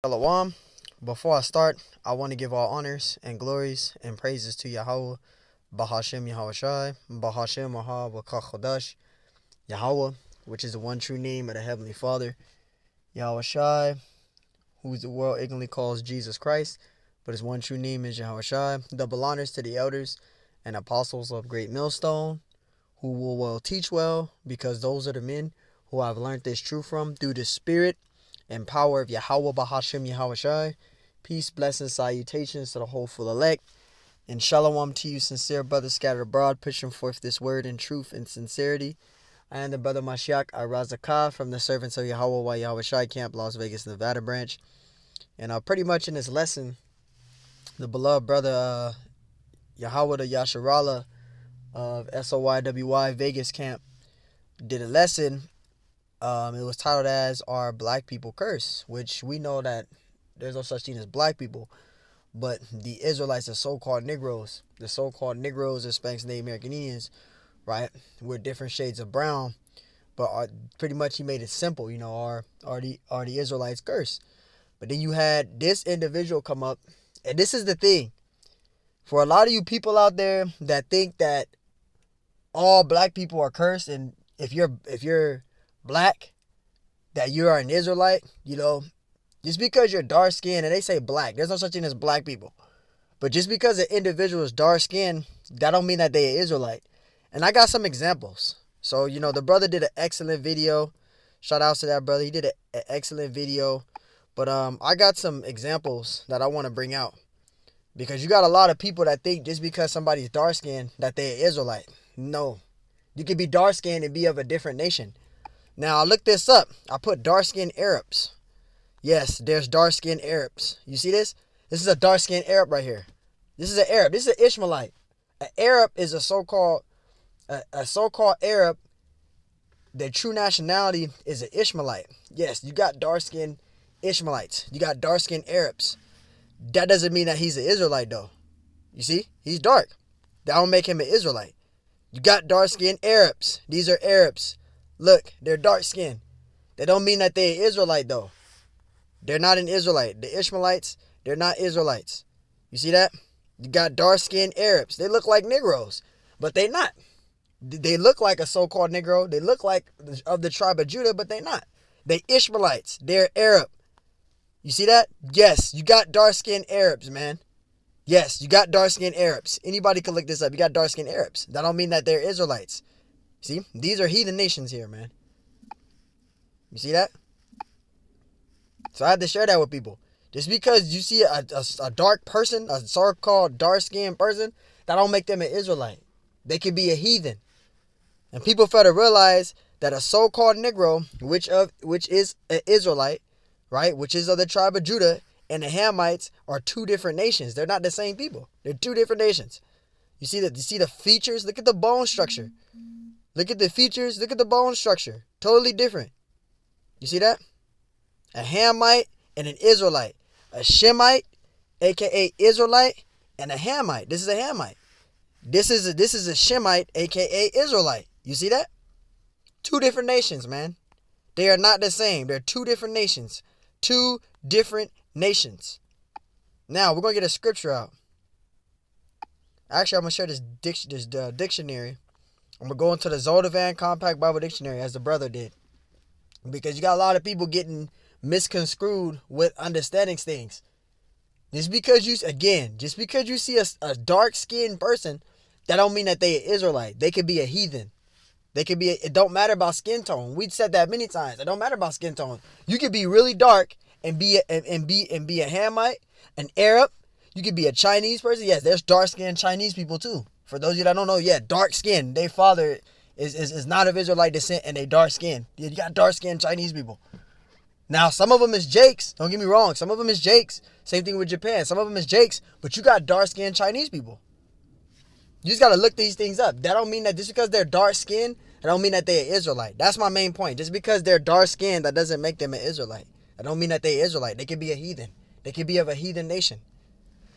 Shalom. Before I start, I want to give all honors and glories and praises to Yahweh, Bahashem Yahawashi, Bahashem Maha Wakachodash, Yahweh, which is the one true name of the Heavenly Father, Yahawashi, who the world ignorantly calls Jesus Christ, but his one true name is Yahawashi. Double honors to the elders and apostles of Great Millstone, who will teach well, because those are the men who I've learned this truth from through the Spirit and power of Yahweh Bahashem Yahawashi. Peace, blessings, salutations to the hopeful elect. And shalom to you, sincere brothers scattered abroad, pushing forth this word in truth and sincerity. I am the brother Mashiach Arazakah from the Servants of Yahweh Yahawashi Camp, Las Vegas, Nevada branch. And pretty much in this lesson, the beloved brother Yahweh the Yasharallah of SOYWY Vegas Camp did a lesson. It was titled as "Are Black People Cursed?" Which we know that there's no such thing as black people, but the Israelites, the so-called Negroes, the Hispanics, Native American Indians, right, we're different shades of brown, but pretty much he made it simple. Are the Israelites cursed? But then you had this individual come up, and this is the thing for a lot of you people out there that think that all black people are cursed, and if you're black, that you are an Israelite, just because you're dark skinned, and they say black, there's no such thing as black people. But just because an individual is dark skinned, that don't mean that they're an Israelite. And I got some examples. So, the brother did an excellent video. Shout out to that brother. He did an excellent video. But I got some examples that I want to bring out. Because you got a lot of people that think just because somebody's dark skinned that they're an Israelite. No. You could be dark skinned and be of a different nation. Now, I looked this up. I put dark-skinned Arabs. Yes, there's dark-skinned Arabs. You see this? This is a dark-skinned Arab right here. This is an Arab. This is an Ishmaelite. An Arab is a so-called Arab. Their true nationality is an Ishmaelite. Yes, you got dark-skinned Ishmaelites. You got dark-skinned Arabs. That doesn't mean that he's an Israelite, though. You see? He's dark. That don't make him an Israelite. You got dark-skinned Arabs. These are Arabs. Look, they're dark-skinned. They don't mean that they're Israelite, though. They're not an Israelite. The Ishmaelites, they're not Israelites. You see that? You got dark-skinned Arabs. They look like Negroes, but they're not. They look like a so-called Negro. They look like of the tribe of Judah, but they're not. They Ishmaelites. They're Arab. You see that? Yes, you got dark-skinned Arabs, man. Yes, you got dark-skinned Arabs. Anybody can look this up. You got dark-skinned Arabs. That don't mean that they're Israelites. See, these are heathen nations here, man. You see that? So I had to share that with people. Just because you see a dark person, a so-called dark-skinned person, that don't make them an Israelite. They could be a heathen. And people fail to realize that a so-called Negro, which is an Israelite, right, which is of the tribe of Judah, and the Hamites are two different nations. They're not the same people. They're two different nations. You see the features? Look at the bone structure. Look at the features. Look at the bone structure. Totally different. You see that? A Hamite and an Israelite. A Shemite, a.k.a. Israelite, and a Hamite. This is a Hamite. This is a Shemite, a.k.a. Israelite. You see that? Two different nations, man. They are not the same. They're two different nations. Two different nations. Now, we're going to get a scripture out. Actually, I'm going to share this dictionary. I'm going to go into the Zodovan Compact Bible Dictionary as the brother did. Because you got a lot of people getting misconstrued with understanding things. Just because you see a dark-skinned person, that don't mean that they an Israelite. They could be a heathen. It don't matter about skin tone. We've said that many times. It don't matter about skin tone. You could be really dark and be a Hamite, an Arab. You could be a Chinese person. Yes, there's dark-skinned Chinese people too. For those of you that don't know, yeah, dark skin. Their father is not of Israelite descent and they dark skin. You got dark skinned Chinese people. Now, some of them is Jakes. Don't get me wrong. Some of them is Jakes. Same thing with Japan. Some of them is Jakes. But you got dark skinned Chinese people. You just got to look these things up. That don't mean that just because they're dark skinned, that don't mean that they're Israelite. That's my main point. Just because they're dark skinned, that doesn't make them an Israelite. That don't mean that they're Israelite. They could be a heathen. They could be of a heathen nation.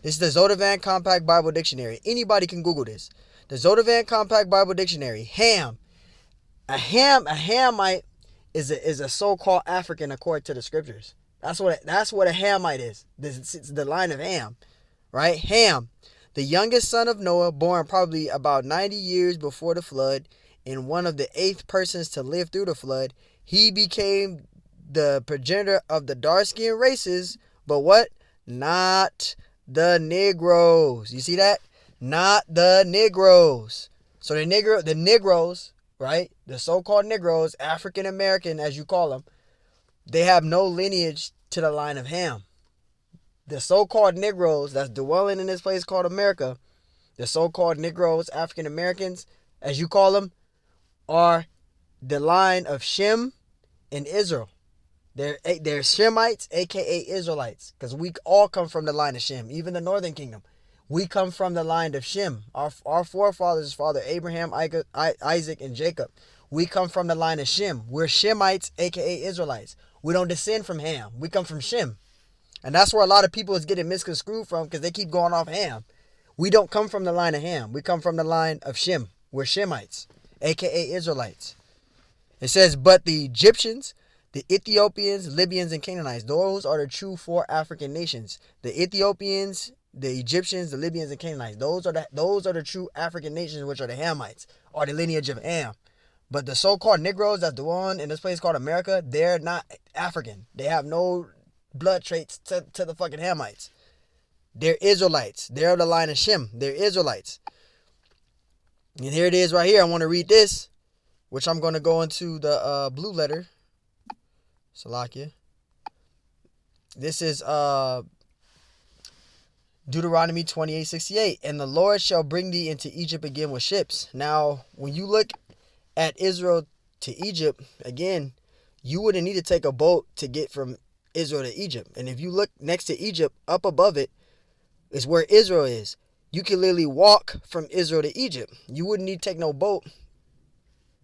This is the Zodovan Compact Bible Dictionary. Anybody can Google this. The Zodovan Compact Bible Dictionary. Ham. A Hamite is a so-called African according to the scriptures. That's what a Hamite is. It's the line of Ham, right? Ham, the youngest son of Noah, born probably about 90 years before the flood, and one of the eighth persons to live through the flood. He became the progenitor of the dark-skinned races, but what? Not the Negroes. You see that? Not the Negroes. So the Negroes, right? The so-called Negroes, African American as you call them, they have no lineage to the line of Ham. The so-called Negroes that's dwelling in this place called America, the so-called Negroes, African Americans, as you call them, are the line of Shem and Israel. They're Shemites, a.k.a. Israelites, because we all come from the line of Shem, even the northern kingdom. We come from the line of Shem. Our forefathers, Father Abraham, Isaac, and Jacob. We come from the line of Shem. We're Shemites, a.k.a. Israelites. We don't descend from Ham. We come from Shem. And that's where a lot of people is getting misconstrued from because they keep going off Ham. We don't come from the line of Ham. We come from the line of Shem. We're Shemites, a.k.a. Israelites. It says, but the Egyptians, the Ethiopians, Libyans, and Canaanites, those are the true four African nations. The Ethiopians, the Egyptians, the Libyans, and Canaanites, those are the true African nations, which are the Hamites, or the lineage of Ham. But the so-called Negroes that's the one in this place called America, they're not African. They have no blood traits to the fucking Hamites. They're Israelites. They're the line of Shem. They're Israelites. And here it is right here. I want to read this, which I'm going to go into the blue letter. Salakia. This is Deuteronomy 28:68. And the Lord shall bring thee into Egypt again with ships. Now, when you look at Israel to Egypt, again, you wouldn't need to take a boat to get from Israel to Egypt. And if you look next to Egypt, up above it is where Israel is. You can literally walk from Israel to Egypt. You wouldn't need to take no boat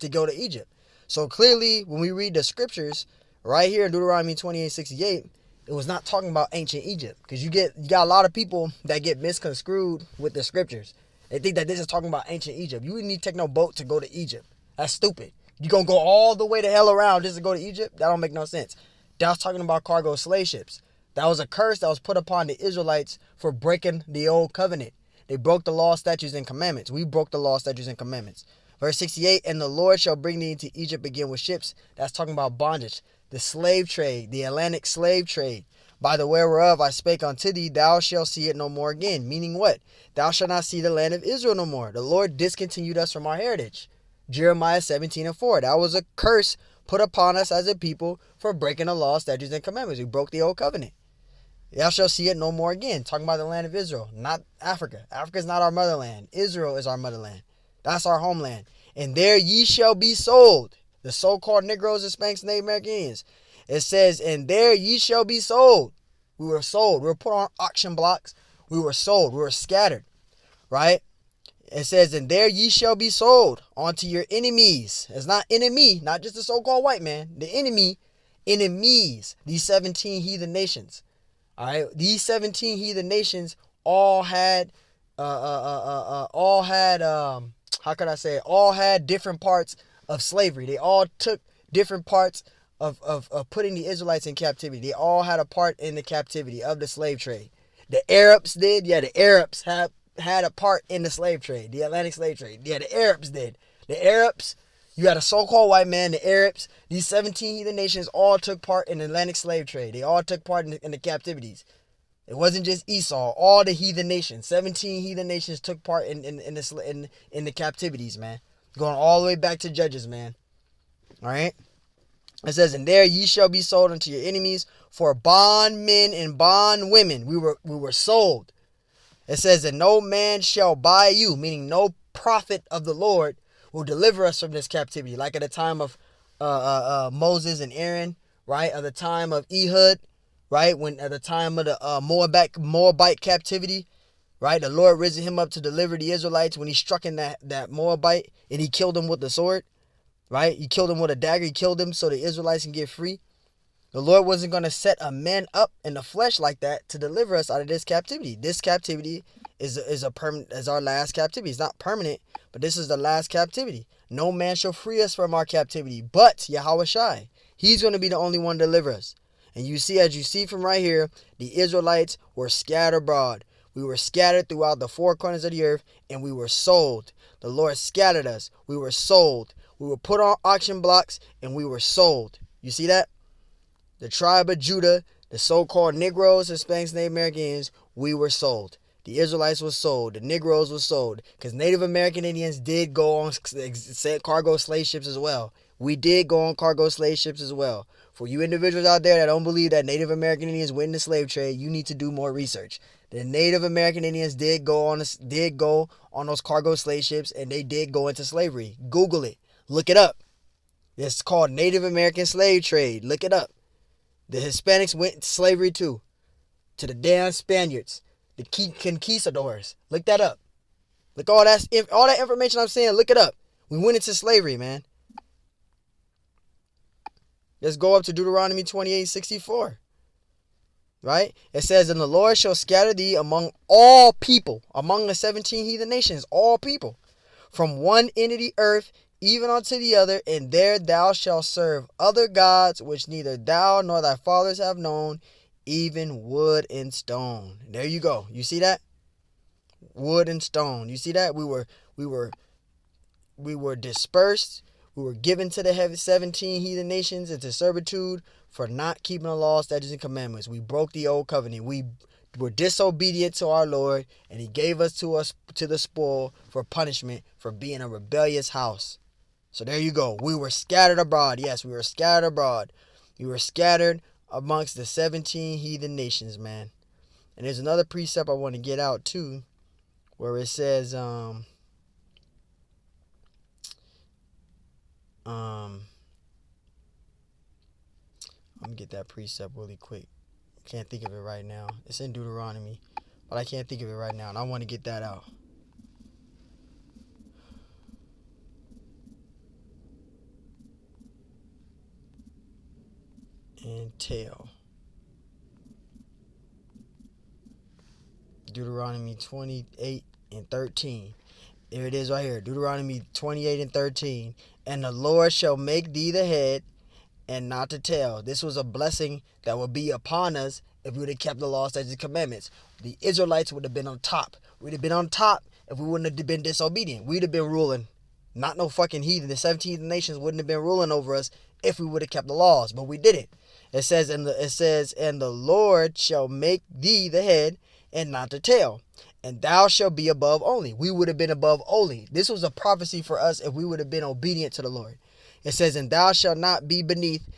to go to Egypt. So clearly, when we read the scriptures right here in Deuteronomy 28:68, it was not talking about ancient Egypt, because you got a lot of people that get misconstrued with the scriptures. They think that this is talking about ancient Egypt. You wouldn't need to take no boat to go to Egypt. That's stupid. You gonna go all the way to hell around just to go to Egypt? That don't make no sense. That was talking about cargo slave ships. That was a curse that was put upon the Israelites for breaking the old covenant. They broke the law, statutes, and commandments. We broke the law, statutes, and commandments. Verse 68, and the Lord shall bring thee into Egypt again with ships. That's talking about bondage. The slave trade, the Atlantic slave trade. By the way whereof I spake unto thee, thou shalt see it no more again. Meaning what? Thou shalt not see the land of Israel no more. The Lord discontinued us from our heritage. Jeremiah 17:4. That was a curse put upon us as a people for breaking the law, statutes, and commandments. We broke the old covenant. Thou shalt see it no more again. Talking about the land of Israel, not Africa. Africa is not our motherland. Israel is our motherland. That's our homeland. And there ye shall be sold. The so-called Negroes, Hispanics, Native Americans. It says, and there ye shall be sold. We were sold. We were put on auction blocks. We were sold. We were scattered. Right? It says, and there ye shall be sold unto your enemies. It's not enemy, not just the so-called white man. The enemy, enemies. These 17 heathen nations. All right? These 17 heathen nations all had, all had different parts of slavery. They all took different parts of putting the Israelites in captivity. They all had a part in the captivity of the slave trade. The Arabs did. Yeah, the Arabs had a part in the slave trade, the Atlantic slave trade. Yeah, the Arabs did. The Arabs, you had a so-called white man, the Arabs, these 17 heathen nations all took part in the Atlantic slave trade. They all took part in the captivities. It wasn't just Esau. All the heathen nations, 17 heathen nations took part in the captivities, man. Going all the way back to Judges, man. All right? It says, and there ye shall be sold unto your enemies for bondmen and bondwomen. We were sold. It says, and no man shall buy you, meaning no prophet of the Lord will deliver us from this captivity. Like at the time of Moses and Aaron, right? At the time of Ehud, right? When at the time of the Moabite captivity, right? The Lord risen him up to deliver the Israelites when he struck in that Moabite and he killed him with the sword, right? He killed him with a dagger. He killed him so the Israelites can get free. The Lord wasn't going to set a man up in the flesh like that to deliver us out of this captivity. This captivity is our last captivity. It's not permanent, but this is the last captivity. No man shall free us from our captivity, but Yahweh Shai. He's going to be the only one to deliver us. And you see, as you see from right here, the Israelites were scattered abroad. We were scattered throughout the four corners of the earth, and we were sold. The Lord scattered us. We were sold. We were put on auction blocks, and we were sold. You see that? The tribe of Judah, the so-called Negroes, Hispanics, Native Americans, we were sold. The Israelites were sold. The Negroes were sold. Because Native American Indians did go on cargo slave ships as well. We did go on cargo slave ships as well. For you individuals out there that don't believe that Native American Indians went in the slave trade, you need to do more research. The Native American Indians did go on those cargo slave ships, and they did go into slavery. Google it. Look it up. It's called Native American slave trade. Look it up. The Hispanics went into slavery too. To the damn Spaniards. The conquistadors. Look that up. Look all that information I'm saying. Look it up. We went into slavery, man. Let's go up to Deuteronomy 28:64. Right? It says, and the Lord shall scatter thee among all people, among the 17 heathen nations, all people, from one end of the earth, even unto the other, and there thou shalt serve other gods, which neither thou nor thy fathers have known, even wood and stone. There you go. You see that? Wood and stone. You see that? We were dispersed. We were given to the 17 heathen nations into servitude for not keeping the law, statutes, and commandments. We broke the old covenant. We were disobedient to our Lord, and he gave us to the spoil for punishment for being a rebellious house. So there you go. We were scattered abroad. Yes, we were scattered abroad. We were scattered amongst the 17 heathen nations, man. And there's another precept I want to get out too, where it says, I'm gonna get that precept really quick. Can't think of it right now. It's in Deuteronomy, but I can't think of it right now, and I want to get that out. And tail. Deuteronomy 28:13. There it is right here. Deuteronomy 28:13. And the Lord shall make thee the head and not the tail. This was a blessing that would be upon us if we would have kept the law, statutes, and commandments. The Israelites would have been on top. We'd have been on top if we wouldn't have been disobedient. We'd have been ruling. Not no fucking heathen. The 17 nations wouldn't have been ruling over us if we would have kept the laws, but we didn't. It says, and the Lord shall make thee the head and not the tail, and thou shalt be above only. We would have been above only. This was a prophecy for us if we would have been obedient to the Lord. It says, and thou shalt not be beneath,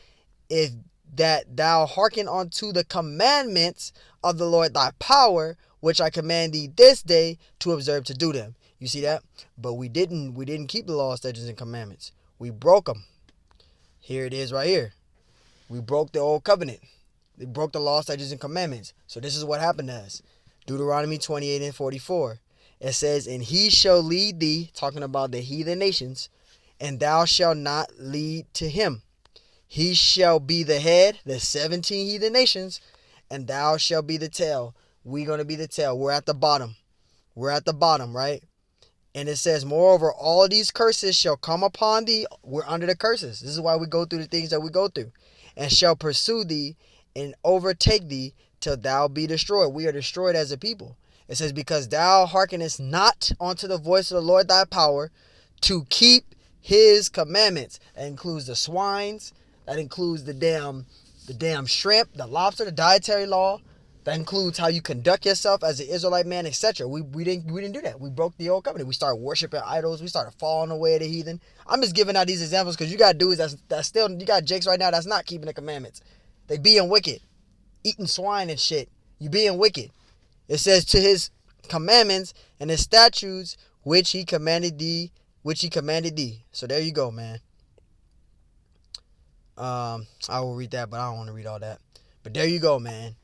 if that thou hearken unto the commandments of the Lord thy power, which I command thee this day to observe to do them. You see that? But we didn't keep the law, statutes, and commandments. We broke them. Here it is right here. We broke the old covenant. They broke the law, statutes, and commandments. So this is what happened to us. Deuteronomy 28:44. It says, and he shall lead thee, talking about the heathen nations, and thou shalt not lead to him. He shall be the head, the 17 heathen nations, and thou shalt be the tail. We're going to be the tail. We're at the bottom. We're at the bottom, right? And it says, moreover, all of these curses shall come upon thee. We're under the curses. This is why we go through the things that we go through. And shall pursue thee and overtake thee till thou be destroyed. We are destroyed as a people. It says, because thou hearkenest not unto the voice of the Lord thy power to keep his commandments. That includes the swines. That includes the damn shrimp, the lobster, the dietary law. That includes how you conduct yourself as an Israelite man, etc. We didn't do that. We broke the old covenant. We started worshiping idols. We started falling away of the heathen. I'm just giving out these examples because you got dudes that's still, you got jakes right now that's not keeping the commandments. They being wicked, eating swine and shit. You being wicked. It says to his commandments and his statutes which he commanded thee. So there you go, man. I will read that, but I don't want to read all that. But there you go, man.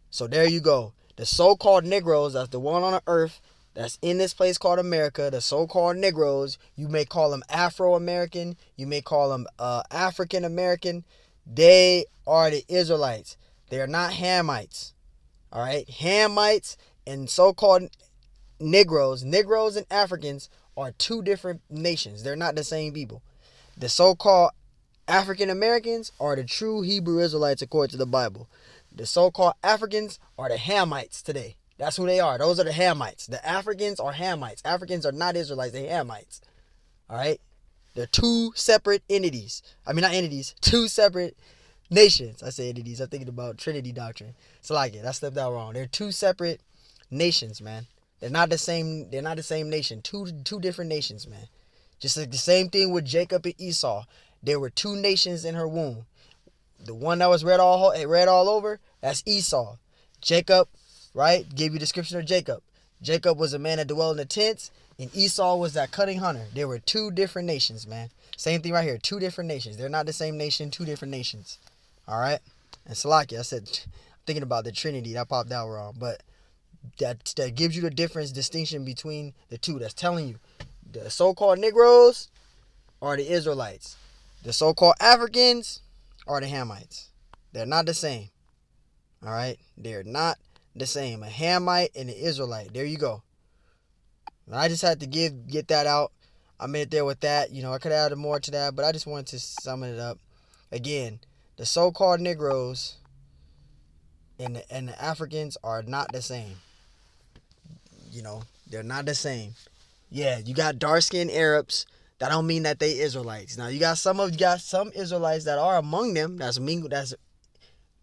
So there you go. The so-called Negroes, that's the one on the earth that's in this place called America, the so-called Negroes, you may call them Afro-American, you may call them African-American. They are the Israelites. They are not Hamites. All right? Hamites and so-called Negroes and Africans are two different nations. They're not the same people. The so-called African Americans are the true Hebrew Israelites according to the Bible. The so-called Africans are the Hamites today. That's who they are. Those are the Hamites. The Africans are Hamites. Africans are not Israelites. They're Hamites. All right? They're two separate entities. I mean, not entities. Two separate nations. I say entities. I'm thinking about Trinity doctrine. It's like it. I stepped out wrong. They're two separate nations, man. They're not the same. They're not the same nation. Two different nations, man. Just like the same thing with Jacob and Esau. There were two nations in her womb. The one that was read all over, that's Esau. Jacob, right? Gave you the description of Jacob. Jacob was a man that dwelled in the tents, and Esau was that cunning hunter. There were two different nations, man. Same thing right here. Two different nations. They're not the same nation. Two different nations. All right? And Salakia, I said, thinking about the Trinity, that popped out wrong. But that gives you the distinction between the two. That's telling you the so-called Negroes are the Israelites. The so-called Africans are the Hamites. They're not the same. All right? They're not the same. A Hamite and an Israelite. There you go. And I just had to get that out. I made it there with that. You know, I could have added more to that, but I just wanted to sum it up. Again, the so-called Negroes and the Africans are not the same. You know, they're not the same. Yeah, you got dark-skinned Arabs. That don't mean that they Israelites. Now you got some Israelites that are among them. That's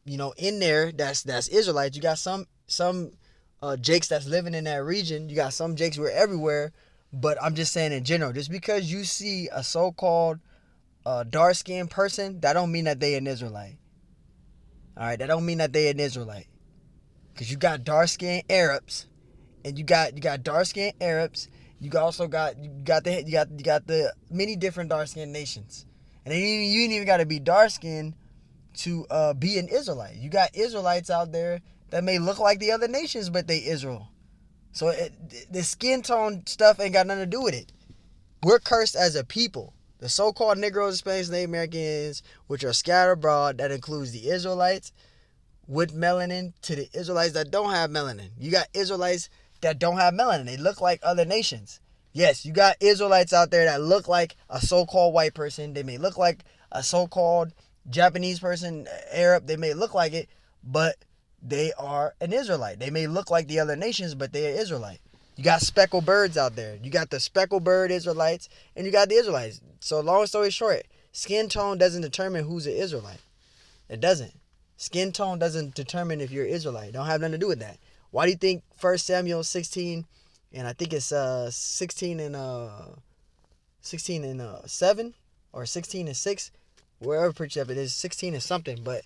you know, in there. That's Israelites. You got some Jakes that's living in that region. You got some Jakes who are everywhere. But I'm just saying in general, just because you see a so-called dark-skinned person, that don't mean that they an Israelite. All right, that don't mean that they an Israelite. Because you got dark-skinned Arabs, and you got dark-skinned Arabs. You also got the many different dark-skinned nations, and you ain't even got to be dark-skinned to be an Israelite. You got Israelites out there that may look like the other nations, but they Israel. So the skin tone stuff ain't got nothing to do with it. We're cursed as a people. The so-called Negroes, Hispanics, Native Americans, which are scattered abroad, that includes the Israelites with melanin to the Israelites that don't have melanin. You got Israelites that don't have melanin. They look like other nations. Yes, you got Israelites out there that look like a so-called white person. They may look like a so-called Japanese person, Arab. They may look like it, but they are an Israelite. They may look like the other nations, but they are Israelite. You got speckled birds out there. You got the speckled bird Israelites, and you got the Israelites. So long story short, skin tone doesn't determine who's an Israelite. It doesn't. Skin tone doesn't determine if you're Israelite. It don't have nothing to do with that. Why do you think 1 Samuel 16, and I think it's 16 and 7 or 16 and 6, wherever precept it is, 16 and something, but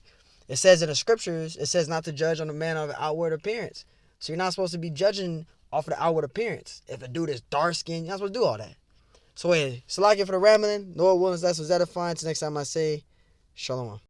it says in the scriptures, it says not to judge on the man of outward appearance. So you're not supposed to be judging off of the outward appearance. If a dude is dark skinned, you're not supposed to do all that. So anyway, Salakia for the rambling. Lord willing, that's what's edifying. Till next time I say, Shalom.